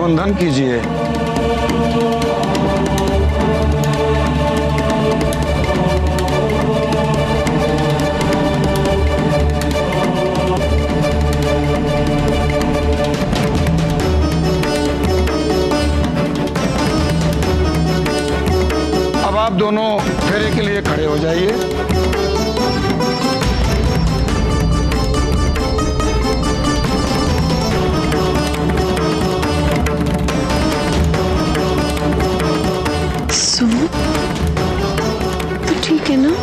बंधन कीजिए। अब आप दोनों फेरे के लिए खड़े हो जाइए। सुनो तो ठीक है ना?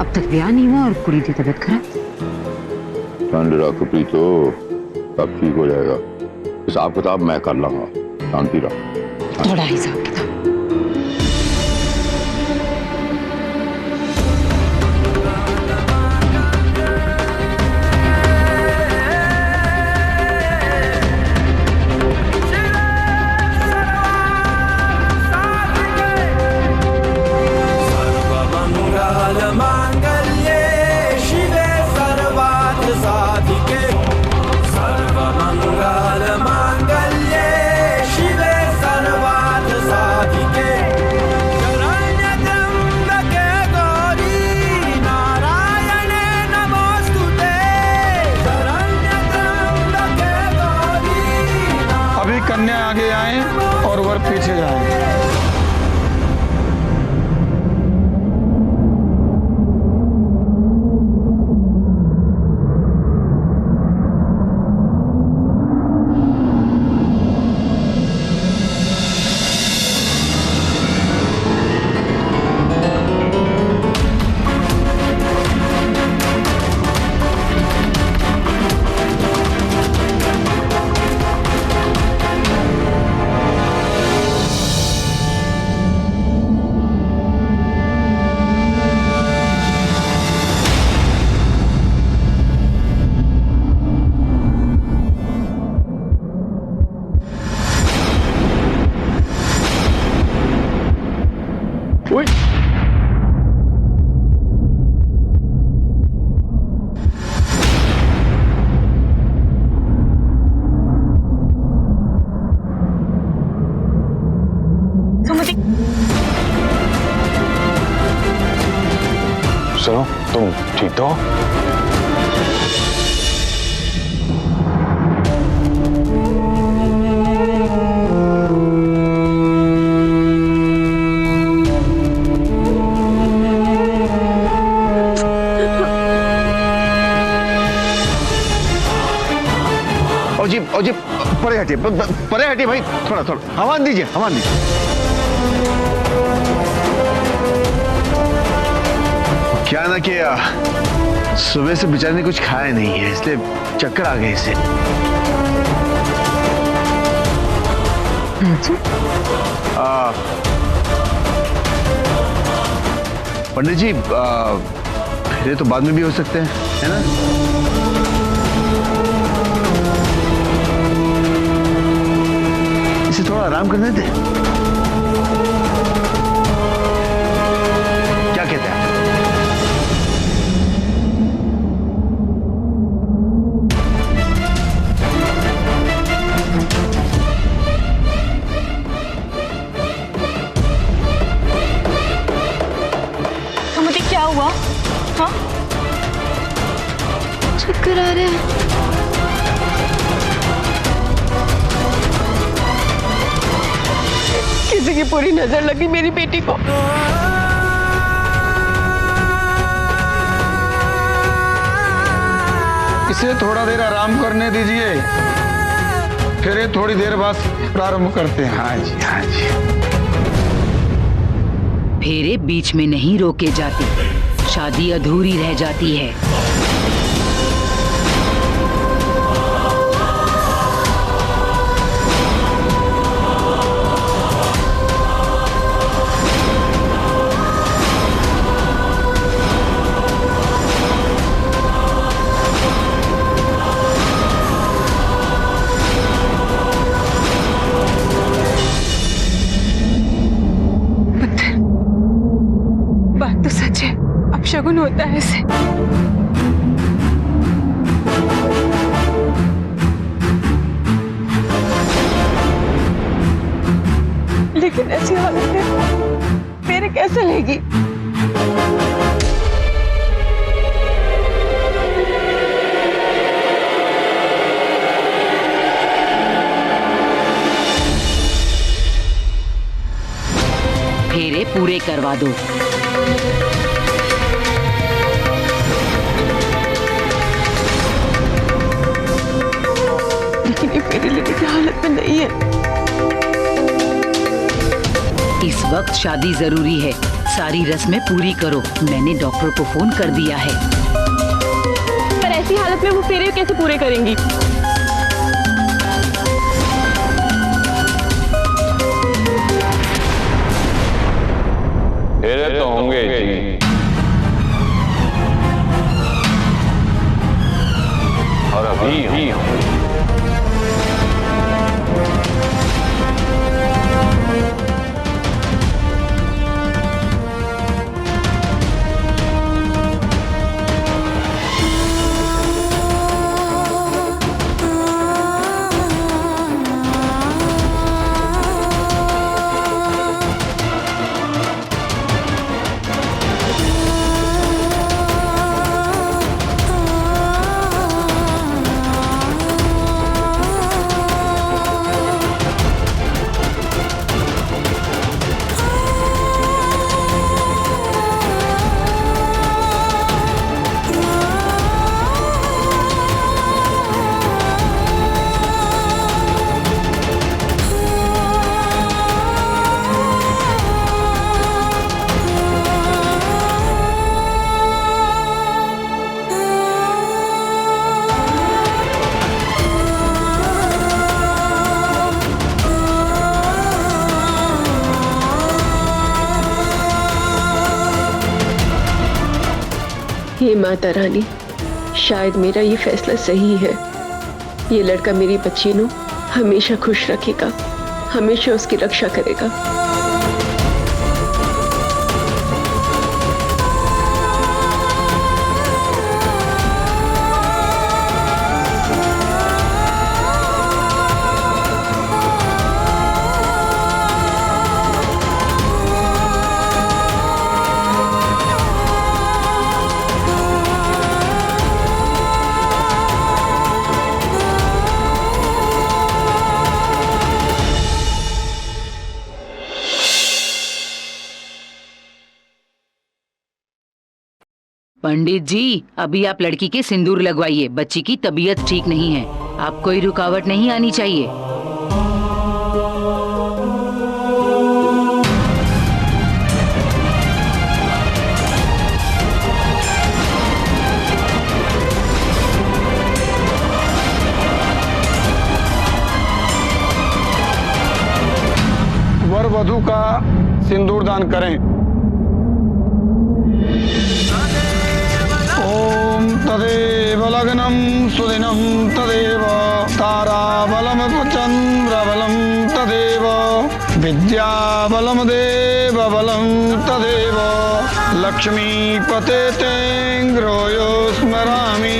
अब तक ब्याह नहीं हुआ और कुड़ी की तबीयत खराब। ठंड रखी तो सब ठीक हो जाएगा। हिसाब किताब मैं कर लूंगा, शांति रहो। थोड़ा हिसाब किताब। कन्या आगे आए और वर पीछे जाए। सुनो, तुम ठीक तो हो? जी परे हटिए भाई, थोड़ा हवा दीजिए, हवा दीजिए। क्या ना कि सुबह से बेचारे ने कुछ खाया नहीं है, इसलिए चक्कर आ गए इसे। पंडित जी फिर तो बाद में भी हो सकते हैं, है ना? इसे थोड़ा आराम करने दे। क्या कहते हैं? तो मुझे क्या हुआ? हाँ, चक्कर आ रहे हैं। किसी की पूरी नजर लगी मेरी बेटी को। इसे थोड़ा देर आराम करने दीजिए, फिर ये थोड़ी देर बाद प्रारंभ करते हैं। हाँ जी, हाँ जी। फेरे बीच में नहीं रोके जाते, शादी अधूरी रह जाती है। बात तो सच है, अब शगुन होता है इसे। लेकिन ऐसी हालत में मेरे कैसे लेगी? फेरे पूरे करवा दो। लेकिन ये फेरे लेने की हालत में नहीं है। इस वक्त शादी जरूरी है, सारी रस्में पूरी करो। मैंने डॉक्टर को फोन कर दिया है। पर ऐसी हालत में वो फेरे कैसे पूरे करेंगी? फेरे तो होंगे जी, और अभी होंगे। हे माता रानी, शायद मेरा ये फैसला सही है। ये लड़का मेरी बच्ची को हमेशा खुश रखेगा, हमेशा उसकी रक्षा करेगा। पंडित जी, अभी आप लड़की के सिंदूर लगवाइए। बच्ची की तबीयत ठीक नहीं है, आप कोई रुकावट नहीं आनी चाहिए। वर वधु का सिंदूर दान करें। ओम तदेव लग्नं सुदिनं तदेव ताराबलं चंद्रबलं तदेव विद्याबलं देवबलं तदेव लक्ष्मीपते तेङ्ग्रोयो स्मरामि।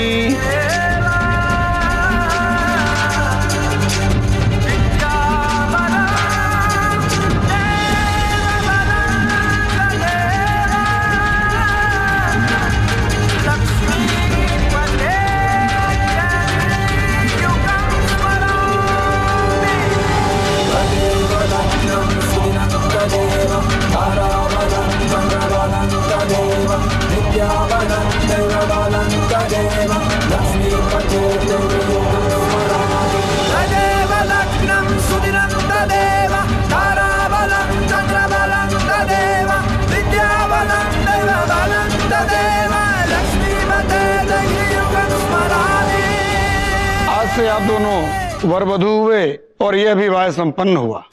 आज से आप दोनों वर वधू हुए और यह विवाह संपन्न हुआ।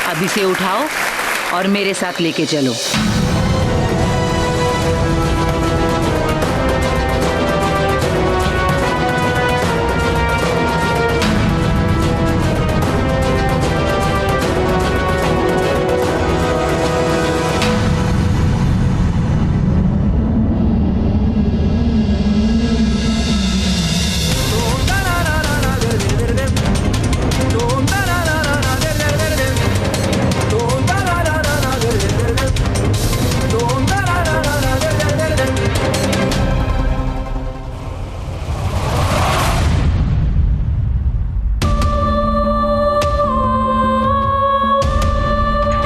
अब इसे उठाओ और मेरे साथ लेके चलो।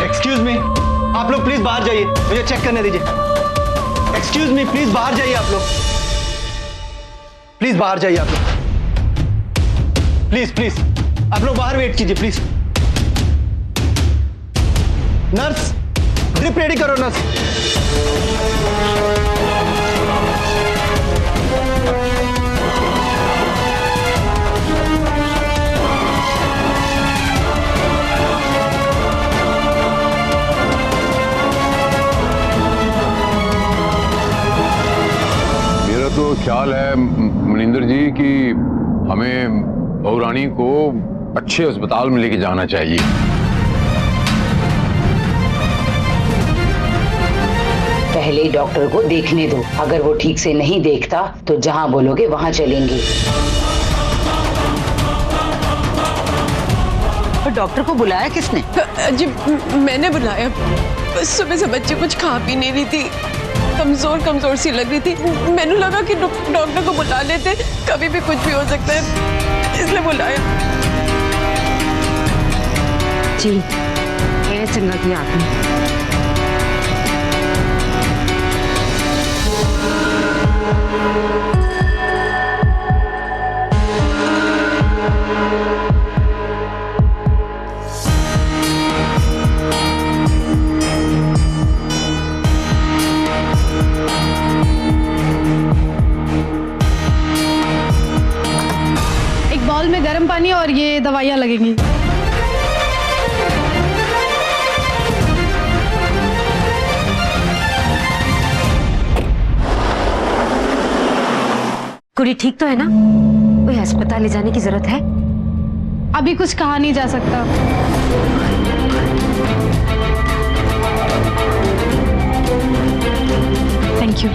एक्सक्यूज मी, आप लोग प्लीज बाहर जाइए, मुझे चेक करने दीजिए। एक्सक्यूज मी, प्लीज बाहर जाइए आप लोग, प्लीज बाहर जाइए आप लोग, प्लीज प्लीज आप लोग बाहर वेट कीजिए प्लीज। नर्स, ड्रिप रेडी करो नर्स। मेरा तो ख्याल है मनिंदर जी कि हमें बहू रानी को अच्छे अस्पताल में लेके जाना चाहिए। पहले डॉक्टर को देखने दो, अगर वो ठीक से नहीं देखता तो जहाँ बोलोगे वहाँ चलेंगे। और डॉक्टर को बुलाया किसने? जी मैंने बुलाया। सुबह से बच्ची कुछ खा पी नहीं रही थी, कमजोर सी लग रही थी। मैंने लगा कि डॉक्टर को बुला लेते, कभी भी कुछ भी हो सकता है, इसलिए बुलाया। जी ये चंगा किया आपने। एक बाउल में गर्म पानी और ये दवाइयाँ लगेंगी। कुड़ी ठीक तो है ना? कोई अस्पताल ले जाने की जरूरत है? अभी कुछ कहा नहीं जा सकता। Thank you.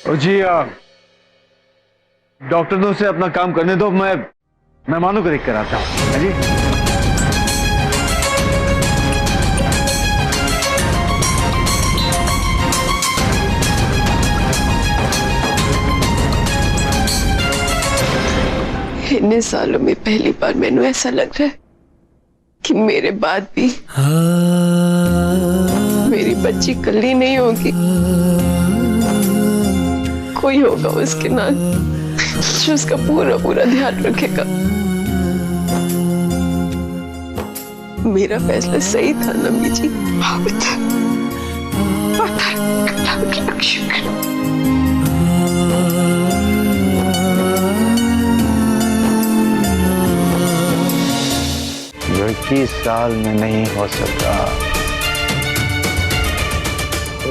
ओ जी डॉक्टर ने उसे अपना काम करने दो, मैं मेहमानों को देख कर आता हूँ। हाँ जी। इतने सालों में पहली बार मैंने ऐसा लग रहा है कि मेरे बाद भी मेरी बच्ची कली नहीं होगी, कोई होगा उसके नाम जो उसका पूरा पूरा ध्यान रखेगा। मेरा फैसला सही था ना अम्मी जी? जो 21 साल में नहीं हो सका,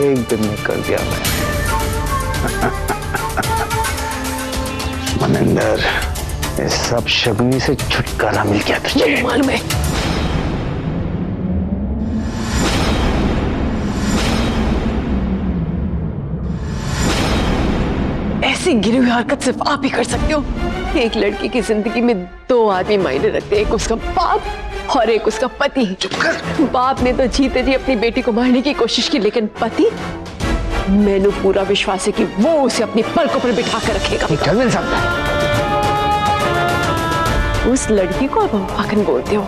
एक दिन में कर दिया मैं। मनिंदर, इस सब शगुनी से छुटकारा मिल गया तुझे। मालूम है ऐसी गिरी हुई हरकत सिर्फ आप ही कर सकते हो। एक लड़की की जिंदगी में दो आदमी मायने रखते हैं, एक उसका बाप और एक उसका पति। बाप ने तो जीते जी अपनी बेटी को मारने की कोशिश की, लेकिन पति, मैंने पूरा विश्वास है कि वो उसे अपनी पलकों पर बिठा कर रखेगा। चल मिल सकता है। उस लड़की को आप अपशगुनी बोलते हो,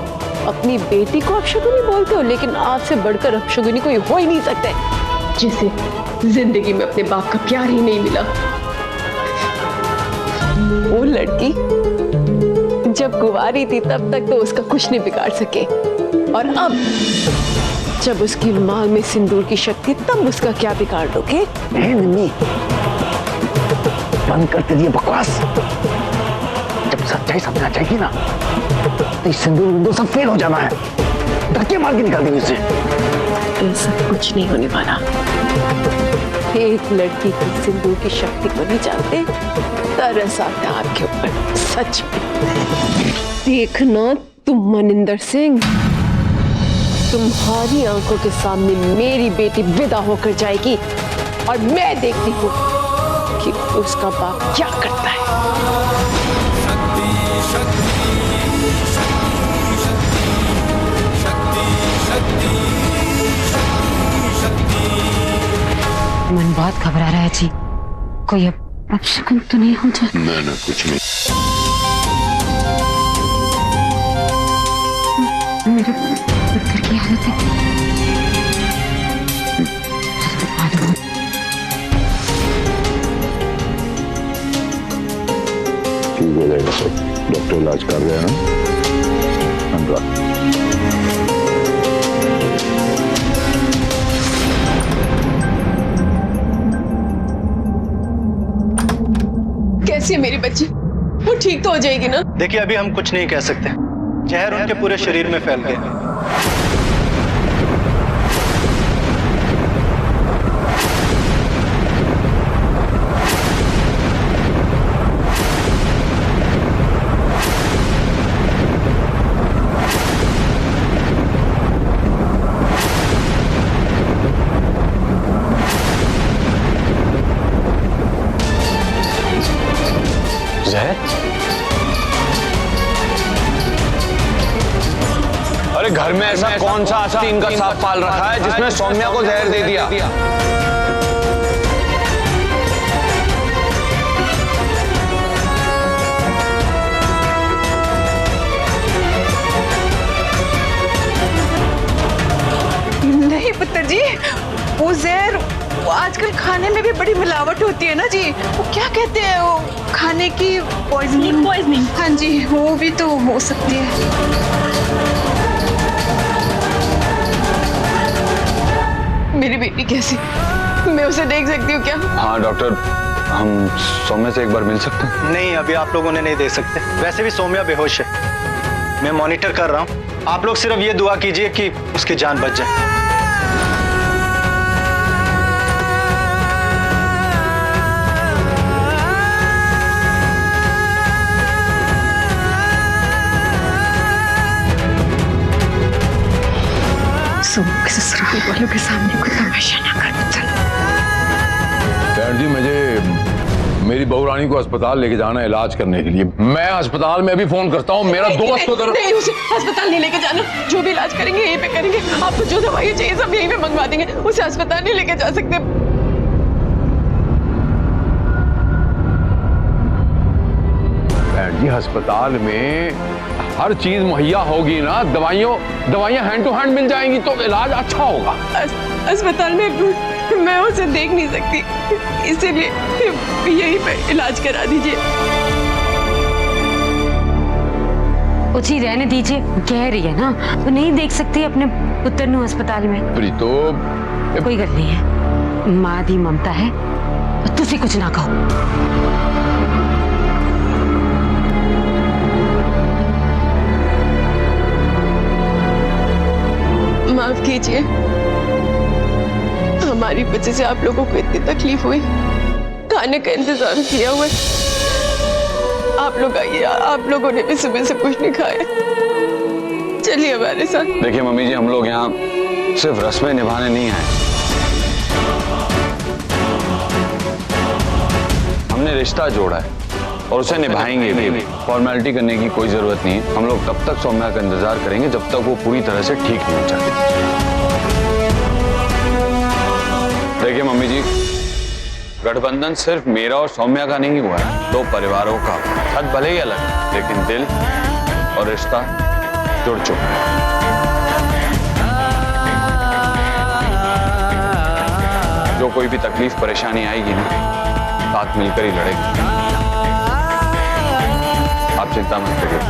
अपनी बेटी को अपशगुनी बोलते हो, लेकिन आपसे बढ़कर अपशगुनी कोई हो ही नहीं सकते जिसे जिंदगी में अपने बाप का प्यार ही नहीं मिला। वो लड़की जब कुंवारी थी तब तक तो उसका कुछ नहीं बिगाड़ सके, और अब जब उसकी मांग में सिंदूर की शक्ति, तब उसका क्या बिगाड़ लोगे? मम्मी, बंद कर तेरी बकवास। जब सच्चाई सामने आ जाएगी ना, तो सिंदूर सब फेल हो जाना है, धक्के मार के निकाल देंगे उसे। ऐसा कुछ नहीं होने वाला। एक लड़की की सिंदूर की शक्ति को नहीं जानते, तरस आता है आपके ऊपर। सच में देखना तुम मनिंदर सिंह, तुम्हारी आंखों के सामने मेरी बेटी विदा होकर जाएगी और मैं देखती हूँ कि उसका बाप क्या करता है। मन बहुत घबरा रहा है जी, कोई अपशगुन तो नहीं हो जाए? ना कुछ नहीं। मेरे पुत्र की हालत है। ठीक हो जाएगा सब, डॉक्टर इलाज कर रहे हैं ना। कैसी है मेरी बच्ची? वो ठीक तो हो जाएगी ना? देखिए, अभी हम कुछ नहीं कह सकते, जहर उनके पूरे शरीर में फैल गया। अरे घर में ऐसा कौन सा आस्तीन का सांप पाल रखा है जिसने सौम्या को जहर दे दिया? नहीं पुत्र जी, वो जहर आजकल खाने में भी बड़ी मिलावट होती है ना जी। वो क्या कहते हैं, वो खाने की पॉइजनिंग। हाँ जी, वो भी तो हो सकती है। मेरी बेटी कैसी? मैं उसे देख सकती हूँ क्या? हाँ डॉक्टर, हम सौम्या से एक बार मिल सकते हैं? नहीं, अभी आप लोग उन्हें नहीं दे सकते। वैसे भी सौम्या बेहोश है, मैं मॉनिटर कर रहा हूँ। आप लोग सिर्फ ये दुआ कीजिए कि उसकी जान बच जाए। ससुराल वालों के सामने कोई तमाशा ना कर। चल। बहन जी, मुझे मेरी बहू रानी को अस्पताल लेके जाना है इलाज करने के लिए। मैं अस्पताल में अभी फोन करता हूँ। मेरा दोस्त उधर। नहीं, उसे अस्पताल नहीं लेके जाना। जो भी इलाज करेंगे यहीं पे करेंगे। आपको जो दवाई चाहिए सब यहीं पे मंगवा देंगे। उसे अस्पताल नहीं लेके जा सकते। बहन जी, अस्पताल में हर चीज मुहैया होगी ना। दवाइयाँ हैंड टू हैंड मिल जाएंगी तो इलाज अच्छा होगा। अस्पताल में मैं उसे देख नहीं सकती, इसीलिए यहीं पे इलाज करा दीजिए। उसी रहने दीजिए, कह रही है ना, तो नहीं देख सकती अपने पुत्र नु अस्पताल में। तो कोई गल नहीं है, माँ दी ममता है, तुसी कुछ ना कहो। माफ कीजिए, हमारी वजह से आप लोगों को इतनी तकलीफ हुई। खाने का इंतजाम किया हुआ है, आप लोग आइए। आप लोगों ने भी सुबह से कुछ नहीं खाया। चलिए हमारे साथ। देखिए मम्मी जी, हम लोग यहाँ सिर्फ रस्में निभाने नहीं आए, हमने रिश्ता जोड़ा है और उसे निभाएंगे भी। फॉर्मेलिटी करने की कोई जरूरत नहीं है। हम लोग तब तक सौम्या का इंतजार करेंगे जब तक वो पूरी तरह से ठीक नहीं हो जाती। देखिए मम्मी जी, गठबंधन सिर्फ मेरा और सौम्या का नहीं हुआ है, दो परिवारों का। छत भले ही अलग है, लेकिन दिल और रिश्ता जुड़ चुका है। जो कोई भी तकलीफ परेशानी आएगी ना, साथ मिलकर ही लड़ेंगे। आप चिंता मत करिए,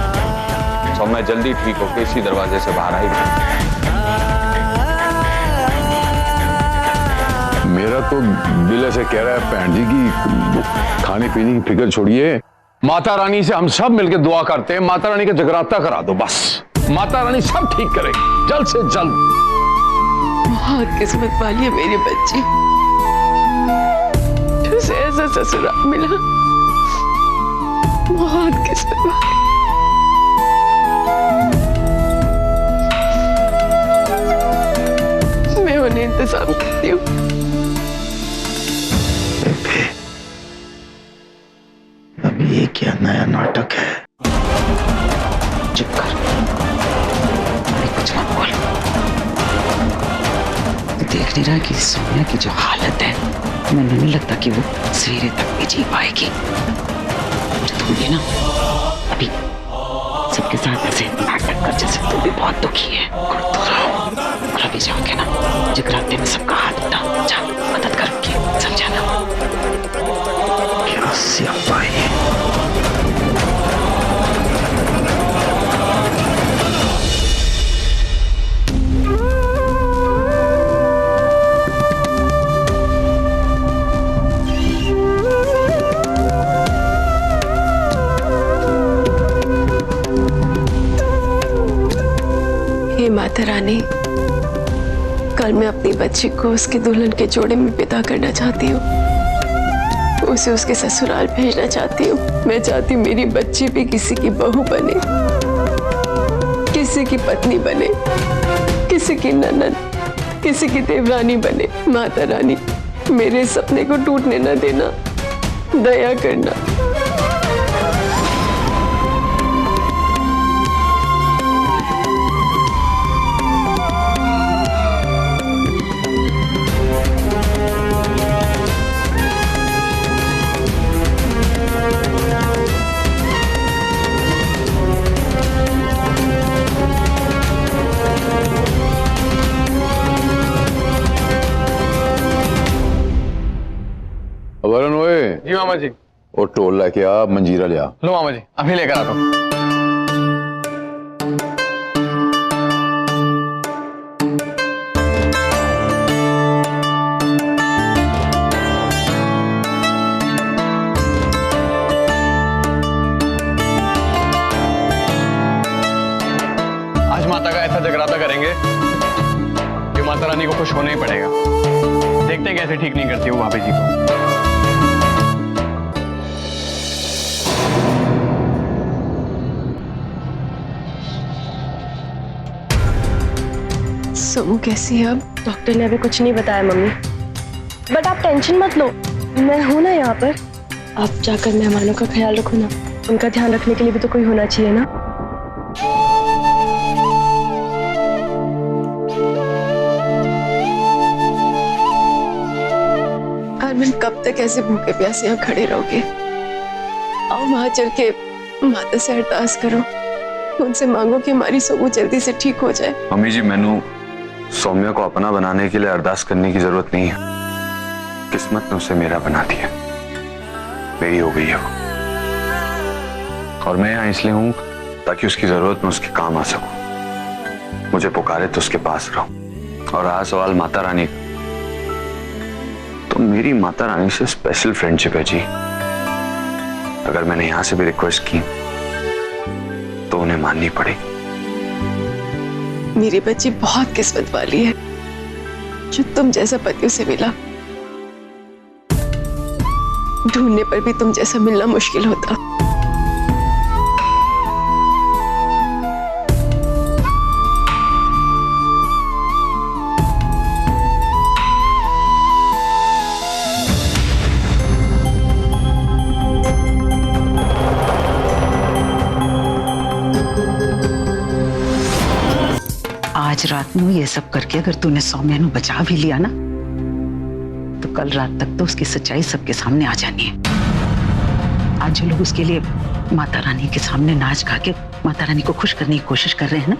सौम्या जल्दी ठीक होकर इसी दरवाजे से बाहर आएगी। मेरा तो दिल ऐसे कह रहा है बहन जी कि खाने पीने की फिक्र छोड़िए। माता रानी से हम सब मिलकर दुआ करते हैं, माता रानी का जगराता करा दो बस। माता रानी सब ठीक करेगी जल्द से जल्द। बहुत किस्मत वाली है मेरी बच्ची, उसे ऐसा ससुराल मिला। बहुत किस्मत वाली। मैं उन्हें इंतजाम करती हूँ। अब ये क्या नया नाटक है? चुप कर, अभी कुछ मत बोल। देख नहीं रहा कि सोनिया की जो हालत है, मुझे नहीं लगता कि वो सवेरे तक भी जी पाएगी। और तुम भी ना अभी सबके साथ ऐसे नाटक कर, जैसे तू भी बहुत दुखी है। और तो रहो, और अभी जाके ना जगराते में सबका हाथ उठा, जा मदद करोगे, समझा ना? क्या स्यापा है? हे माता रानी, कल मैं अपनी बच्ची को उसके दुल्हन के जोड़े में विदा करना चाहती हूँ। उसे उसके ससुराल भेजना चाहती हूँ। मैं चाहती हूँ मेरी बच्ची भी किसी की बहू बने, किसी की पत्नी बने, किसी की ननद, किसी की देवरानी बने। माता रानी, मेरे सपने को टूटने न देना, दया करना। वरुण ओए। जी मामा जी। वो टोल लेके आ, मंजीरा ले आ। लो मामा जी, अभी लेकर आता हूँ। आज माता का ऐसा जगराता करेंगे कि माता रानी को खुश होना ही पड़ेगा। देखते हैं कैसे ठीक नहीं करती वो भाभी जी को। सोमू कैसी है अब? डॉक्टर ने अभी कुछ नहीं बताया मम्मी, बट आप टेंशन मत लो, मैं हूँ ना यहाँ पर। आप जाकर मेहमानों का ख्याल रखो ना, उनका ध्यान रखने के लिए भी तो कोई होना चाहिए ना। अरविंद, कब तक ऐसे भूखे प्यासे यहाँ खड़े रहोगे? आओ वहां चल के माता से अरदास करो, उनसे मांगो कि हमारी सोमू जल्दी से ठीक हो जाए। मम्मी जी, मैनू सौम्या को अपना बनाने के लिए अरदास करने की जरूरत नहीं है। किस्मत ने उसे मेरा बना दिया, मेरी हो गई है वो। और मैं यहाँ इसलिए हूँ ताकि उसकी जरूरत में उसके काम आ सकूं। मुझे पुकारे तो उसके पास रहूं। और रहा सवाल माता रानी का, तो मेरी माता रानी से स्पेशल फ्रेंडशिप है जी। अगर मैंने यहां से भी रिक्वेस्ट की तो उन्हें माननी पड़ेगी। मेरी बच्ची बहुत किस्मत वाली है जो तुम जैसा पति उसे मिला। ढूंढने पर भी तुम जैसा मिलना मुश्किल होता। आज रात में ये सब करके अगर तूने सौम्या नु बचा भी लिया ना, तो कल रात तक तो उसकी सच्चाई सबके सामने आ जानी है। आज जो लोग उसके लिए माता रानी के सामने नाच गा के माता रानी को खुश करने की कोशिश कर रहे हैं ना,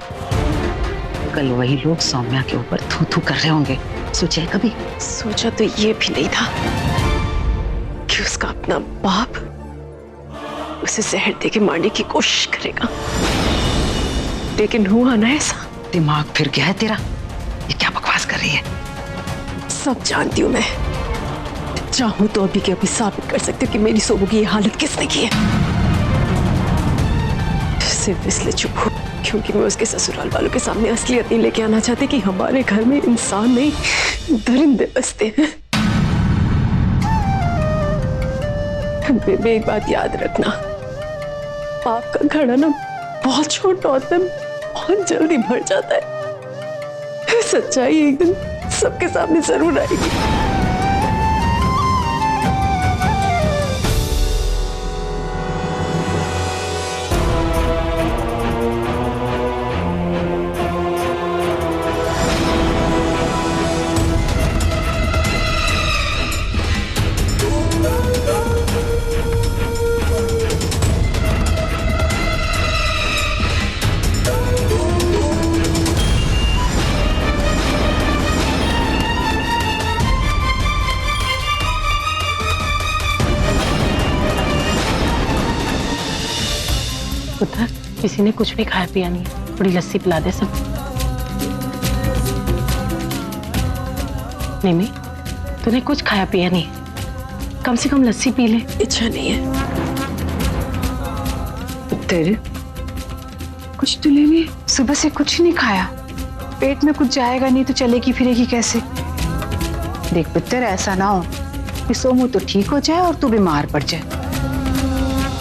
कल वही लोग सौम्या के ऊपर थू थू कर रहे होंगे। सोचा है कभी? सोचा तो ये भी नहीं था कि उसका अपना बाप उसे जहर दे के मारने की कोशिश करेगा, लेकिन हुआ ना ऐसा। दिमाग फिर गया है तेरा? ये क्या बकवास कर रही है? सब जानती हूँ मैं। चाहूं तो अभी के अभी साबित कर सकती हूँ कि मेरी सोमू की ये हालत किसने की है। सिर्फ इसलिए चुप हूँ क्योंकि मैं उसके ससुराल वालों के सामने असलियत नहीं लेके आना चाहती कि हमारे घर में इंसान नहीं दरिंदे बसते हैं। बेबे, एक बात याद रखना, पाप का घड़ा ना बहुत छोटा होता है, बहुत जल्दी भर जाता है। सच्चाई एक दिन सबके सामने जरूर आएगी। पुत्र, किसी ने कुछ भी खाया पिया नहीं, थोड़ी लस्सी पिला दे सब। नहीं, तूने कुछ खाया पिया नहीं, कम से कम लस्सी पी ले। इच्छा नहीं है। पुत्र, कुछ तो ले ले। सुबह से कुछ नहीं खाया, पेट में कुछ जाएगा नहीं तो चलेगी फिरेगी कैसे? देख पुत्र, ऐसा ना हो कि सोमू तो ठीक हो जाए और तू बीमार पड़ जाए।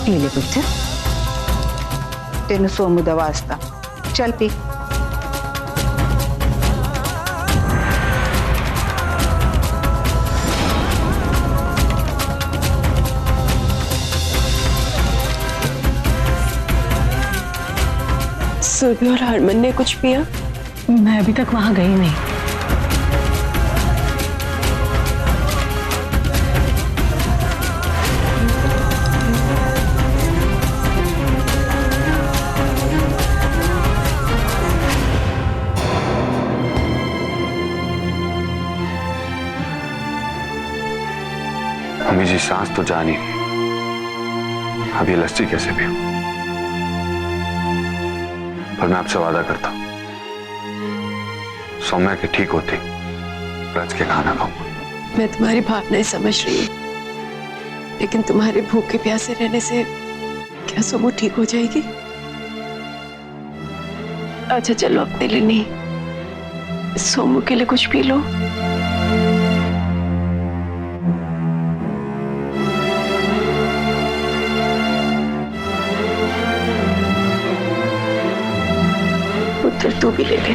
पी ले पुत्र, तेनु सोमू दवास्ता, चल पी। सुबह और हरमन ने कुछ पिया? मैं अभी तक वहां गई नहीं। मम्मी जी, सांस तो जा नहीं रही, अब ये लस्सी कैसे पीऊं? पर मैं आपसे वादा करता हूं, सौम्या के ठीक होते रच के खाना खाऊंगा। मैं तुम्हारी भावनाएं समझ रही हूँ, लेकिन तुम्हारे भूखे प्यासे रहने से क्या सोमू ठीक हो जाएगी? अच्छा चलो, अपने लिए नहीं, सोमू के लिए कुछ पी लो। पुत्र, तू भी ले ले।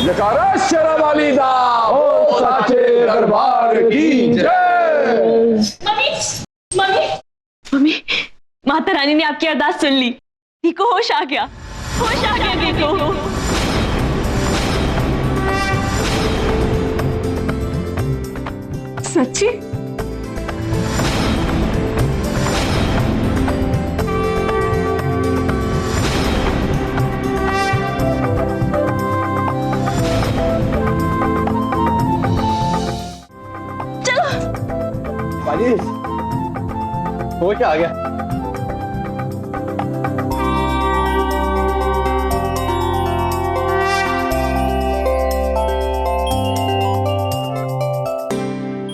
जकारा शेरा वाली दा हो साचे दरबार की जय। मम्मी, माता रानी ने आपकी अरदास सुन ली। दी को होश आ गया, होश आ गया दी को। सच्ची? हो क्या आ गया?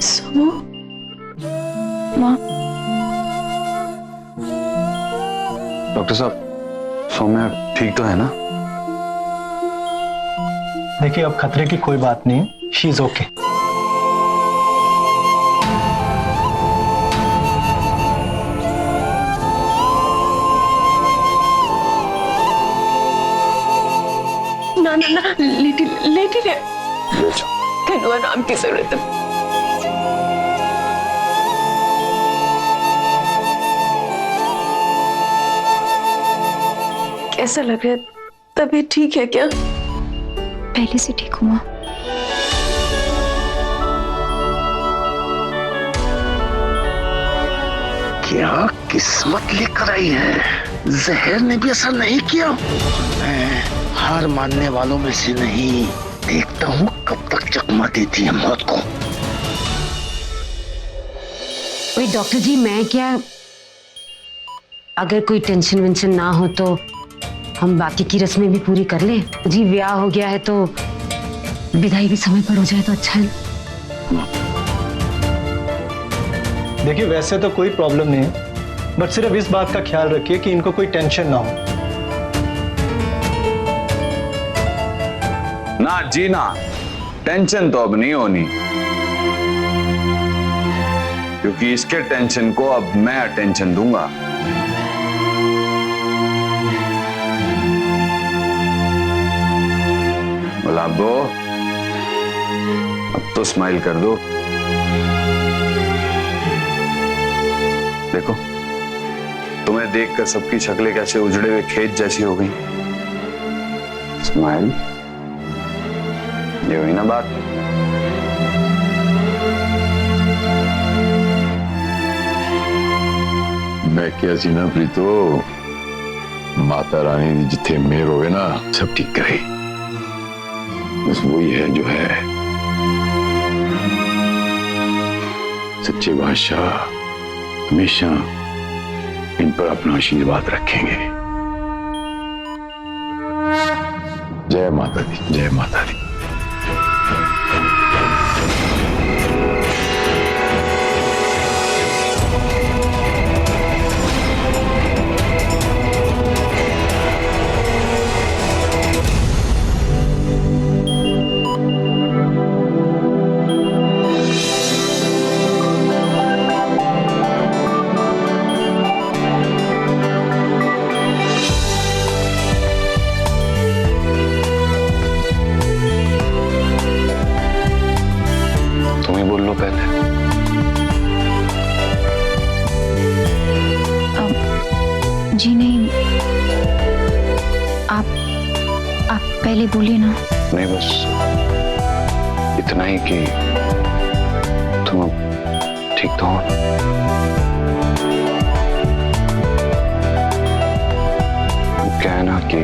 सोमू, माँ। डॉक्टर साहब, सौम्या ठीक तो है ना? देखिए अब खतरे की कोई बात नहीं है, शी इज ओके। ना ना ना, लेटी लेटी ले। तेनू आराम की जरूरत है। कैसा लग रहा है? तबीयत ठीक है क्या? पहले से ठीक हुआ। क्या किस्मत लेकर आई है, जहर ने भी असर नहीं किया। मैं हार मानने वालों में से नहीं, देखता हूँ कब तक चकमा देती है मौत को। वही डॉक्टर जी, मैं क्या, अगर कोई टेंशन वेंशन ना हो तो हम बाकी की रस्में भी पूरी कर लें। जी ब्याह हो गया है तो विदाई भी समय पर हो जाए तो अच्छा है। देखिए वैसे तो कोई प्रॉब्लम नहीं है, बट सिर्फ इस बात का ख्याल रखिए कि इनको कोई टेंशन ना हो। ना जी ना, टेंशन तो अब नहीं होनी, क्योंकि इसके टेंशन को अब मैं अटेंशन दूंगा। गुलाबो, अब तो स्माइल कर दो। देखो, तुम्हें देखकर सबकी शक्लें कैसे उजड़े हुए खेत जैसी हो गई। स्माइल, ये हुई ना बात। मैं क्या सी ना प्रीतो, माता रानी दी जिथे मेहर होवे ना सब ठीक करे। बस वही है जो है। सच्चे बादशाह हमेशा इन पर अपना आशीर्वाद रखेंगे। जय माता दी, जय माता दी। जी नहीं, आप पहले बोलिए ना। नहीं, बस इतना ही कि तुम अब ठीक तो हो। क्या है ना कि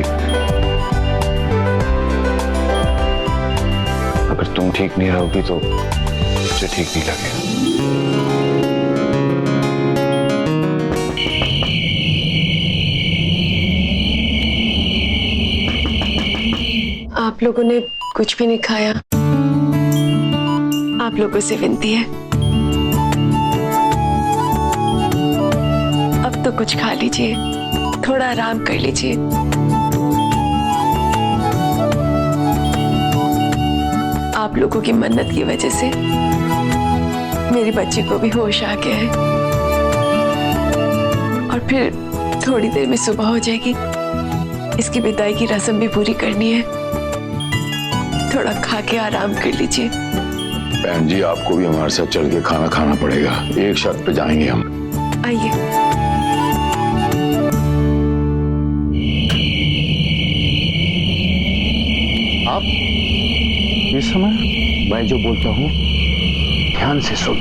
अगर तुम ठीक नहीं रहोगी तो मुझे ठीक नहीं लगेगा। आप लोगों ने कुछ भी नहीं खाया। आप लोगों से विनती है, अब तो कुछ खा लीजिए, थोड़ा आराम कर लीजिए। आप लोगों की मन्नत की वजह से मेरी बच्ची को भी होश आ गया है और फिर थोड़ी देर में सुबह हो जाएगी। इसकी विदाई की रस्म भी पूरी करनी है। थोड़ा खा के आराम कर लीजिए। बहन जी, आपको भी हमारे साथ चल के खाना खाना पड़ेगा। एक शर्त पे जाएंगे हम। आइए। आप इस समय मैं जो बोलता हूँ ध्यान से सुन।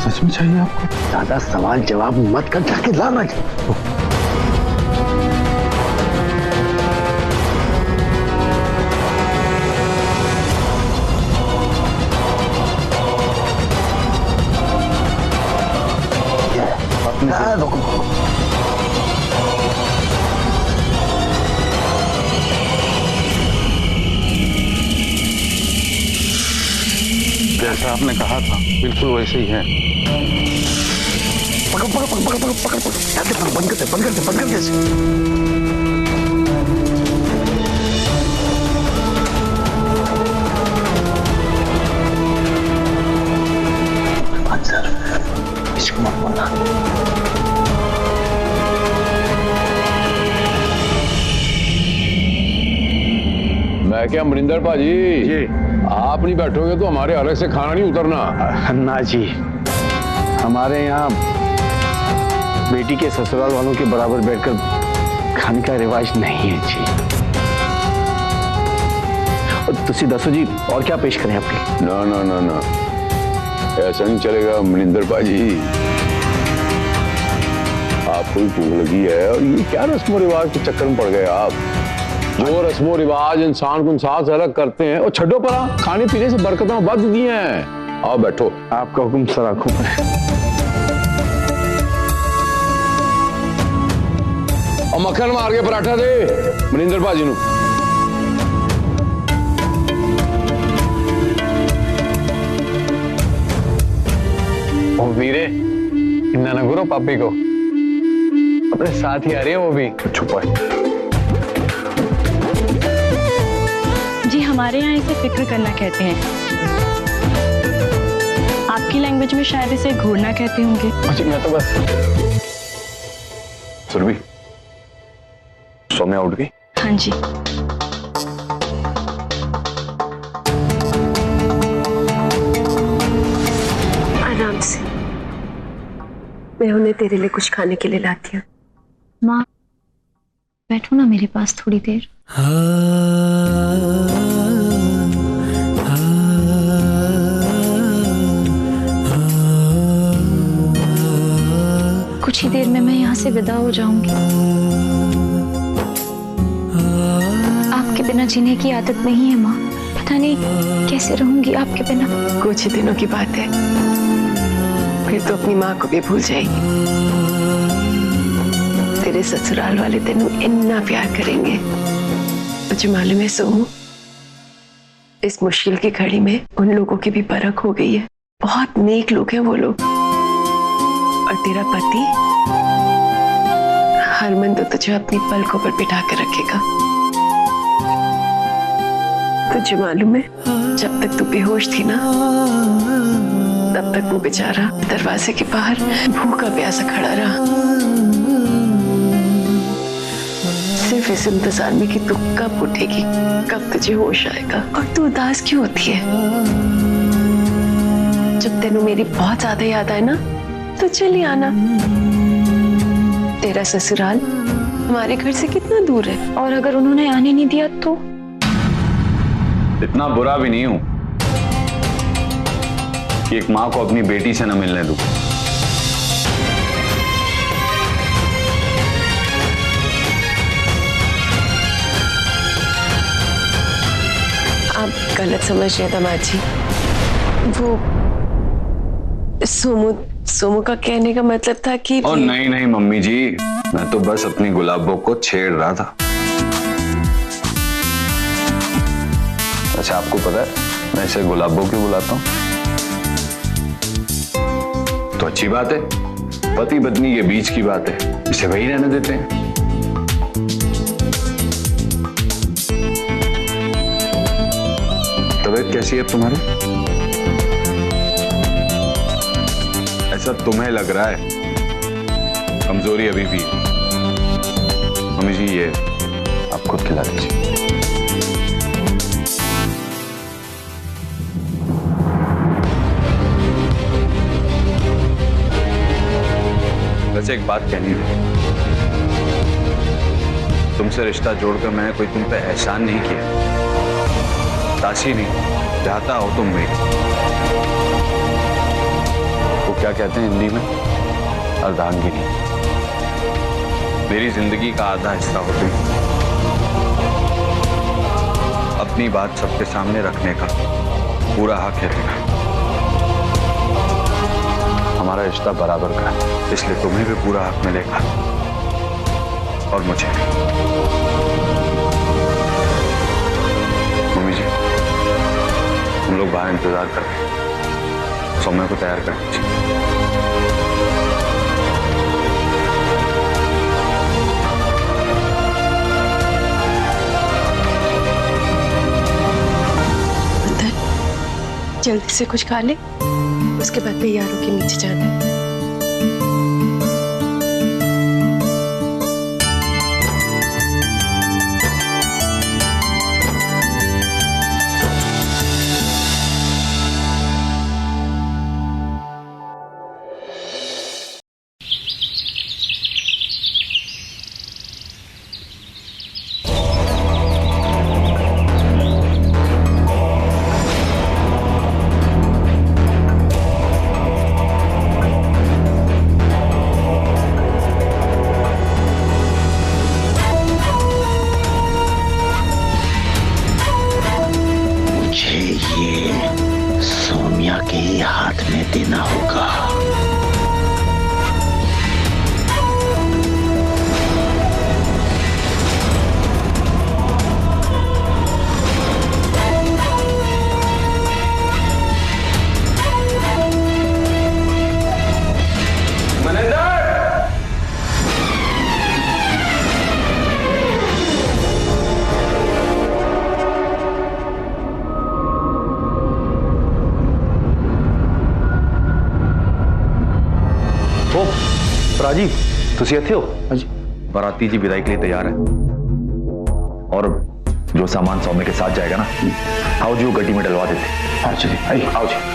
सच में चाहिए आपको? ज्यादा सवाल जवाब मत कर, जाके लाना। जैसा आपने कहा था बिल्कुल वैसे ही है। पकड़ पकड़ पकड़ पकड़ पकड़ पकड़, जाते पकड़, बंद करते बंद करते बंद करते ऐसे। इसको मत बोलना। मैं क्या मनिंदर भाजी जी, आप नहीं बैठोगे तो हमारे अलग से खाना नहीं उतरना। ना जी, हमारे यहाँ बेटी के ससुराल वालों के बराबर बैठकर खाने का रिवाज नहीं है जी। और तुसी दसो जी, और क्या पेश करें आपके? ना ना ना ना, ऐसा नहीं चलेगा मनिंदर भाजी। आपको भी भूख लगी है और ये क्या रस्मो रिवाज के चक्कर में पड़ गए आप। जो रस्मो रिवाज इंसान को इंसान से अलग करते हैं, और छड्डो परा, खाने पीने से बरकतें बढ़ दी हैं। आओ बैठो। आपका हुक्म सर आंखों पर। और मक्खन मार के पराठा दे मनिंदर भाजी नू। ओ वीरे, इन्ना ना करो पापी को, अपने साथ ही आ रही है वो भी। छुपा है जी, हमारे यहाँ इसे फिक्र करना कहते हैं। आपकी लैंग्वेज में शायद इसे घूरना कहते होंगे। मैं तो बस। सुरभि, सौम्या उठ गई? हाँ जी। आराम से, मैं उन्हें तेरे लिए कुछ खाने के लिए लाती हूँ। माँ, बैठो ना मेरे पास थोड़ी देर। कुछ ही देर में मैं यहाँ से विदा हो जाऊंगी। आपके बिना जीने की आदत नहीं है माँ। पता नहीं कैसे रहूंगी आपके बिना। कुछ ही दिनों की बात है, फिर तो अपनी माँ को भी भूल जाएगी। तेरे ससुराल वाले तेनू इतना प्यार करेंगे। मुझे मालूम है सोमू, इस मुश्किल की घड़ी में उन लोगों की भी परख हो गई है। बहुत नेक लोग हैं वो लोग। और तेरा पति हरमन तो तुझे अपनी पलकों पर बिठा कर रखेगा। तुझे मालूम है, जब तक तू बेहोश थी ना, तब तक वो बेचारा दरवाजे के बाहर भूखा प्यासा खड़ा रहा, सिर्फ इस इंतजार में कि तू कब उठेगी, कब तुझे होश आएगा। और तू उदास क्यों होती है? जब तेनू मेरी बहुत ज्यादा याद आए ना, तो चली आना। तेरा ससुराल हमारे घर से कितना दूर है। और अगर उन्होंने आने नहीं दिया तो? इतना बुरा भी नहीं हूं कि एक मां को अपनी बेटी से न मिलने दूं। आप गलत समझ रहे दामाद जी। वो सोमू का कहने का मतलब था कि और नहीं नहीं मम्मी जी, मैं तो बस अपनी गुलाबों को छेड़ रहा था। अच्छा, आपको पता है मैं इसे गुलाबों क्यों बुलाता हूं? तो अच्छी बात है, पति पत्नी के बीच की बात है, इसे वही रहने देते हैं। तबीयत कैसी है तुम्हारी? ऐसा तुम्हें लग रहा है, कमजोरी अभी भी। मम्मी जी ये आप खुद खिला दीजिए। वैसे एक बात कहनी थी, तुमसे रिश्ता जोड़कर मैंने कोई तुम पे एहसान नहीं किया, दासी नहीं, चाहता हो तुम मेरी। वो क्या कहते हैं हिंदी में, अर्धांगिनी। मेरी जिंदगी का आधा हिस्सा हो तुम। अपनी बात सबके सामने रखने का पूरा हक है तुम्हें। हमारा रिश्ता बराबर का है, इसलिए तुम्हें भी पूरा हक मिलेगा और मुझे। मम्मी जी हम लोग बाहर इंतजार कर रहे हैं, सौम्या को तैयार कर दीजिए। जल्दी से कुछ खा ले, उसके बाद तैयारों के नीचे जाना है। सौम्या के ही हाथ में देना होगा। राजीव तुसी इत्थे हो? जी बाराती जी विदाई के लिए तैयार है और जो सामान सौम्य के साथ जाएगा ना, आओ जी वो गड्डी में डलवा देते। हाँ चलिए आओ जी।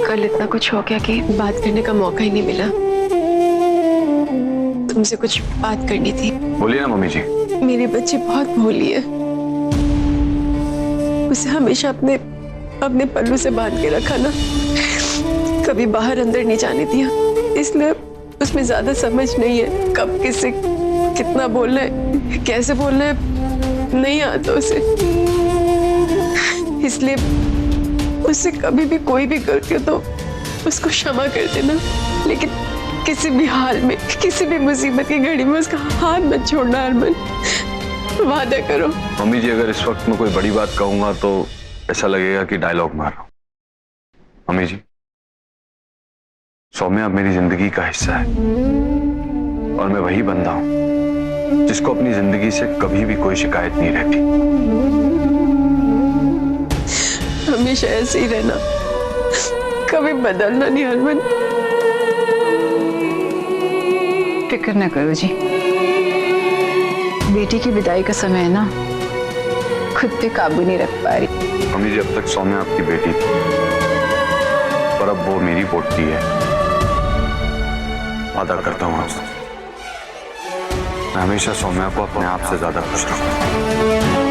कल इतना कुछ हो गया कि बात करने का मौका ही नहीं मिला। तुमसे कुछ बात करनी थी। बोलिए ना मम्मी जी। मेरी बच्ची बहुत भोली है, उसे हमेशा अपने अपने पल्लू से बांध के रखा ना, कभी बाहर अंदर नहीं जाने दिया, इसलिए उसमें ज्यादा समझ नहीं है कब किससे कितना बोलना है, कैसे बोलना है, नहीं आता उसे। इसलिए उससे कभी भी कोई भी गलती हो तो उसको क्षमा कर देना, लेकिन किसी भी हाल में, किसी भी मुसीबत की घड़ी में उसका हाथ मत छोड़ना अरमान, वादा करो। मम्मी जी अगर इस वक्त मैं कोई बड़ी बात कहूंगा तो ऐसा लगेगा कि डायलॉग मार रहा हूं। मम्मी जी सौम्या अब मेरी जिंदगी का हिस्सा है और मैं वही बंदा हूं जिसको अपनी जिंदगी से कभी भी कोई शिकायत नहीं रहती। हमेशा ऐसे ही रहना, कभी बदलना नहीं अरमान। फिक्र न करो जी, बेटी की विदाई का समय है ना, खुद पे काबू नहीं रख पा रही। मम्मी जी अब तक सौम्या आपकी बेटी थी, पर अब वो मेरी पोती है। वादा करता हूं आपसे, मैं हमेशा सौम्या को अपने आप से ज्यादा खुश रखूंगा।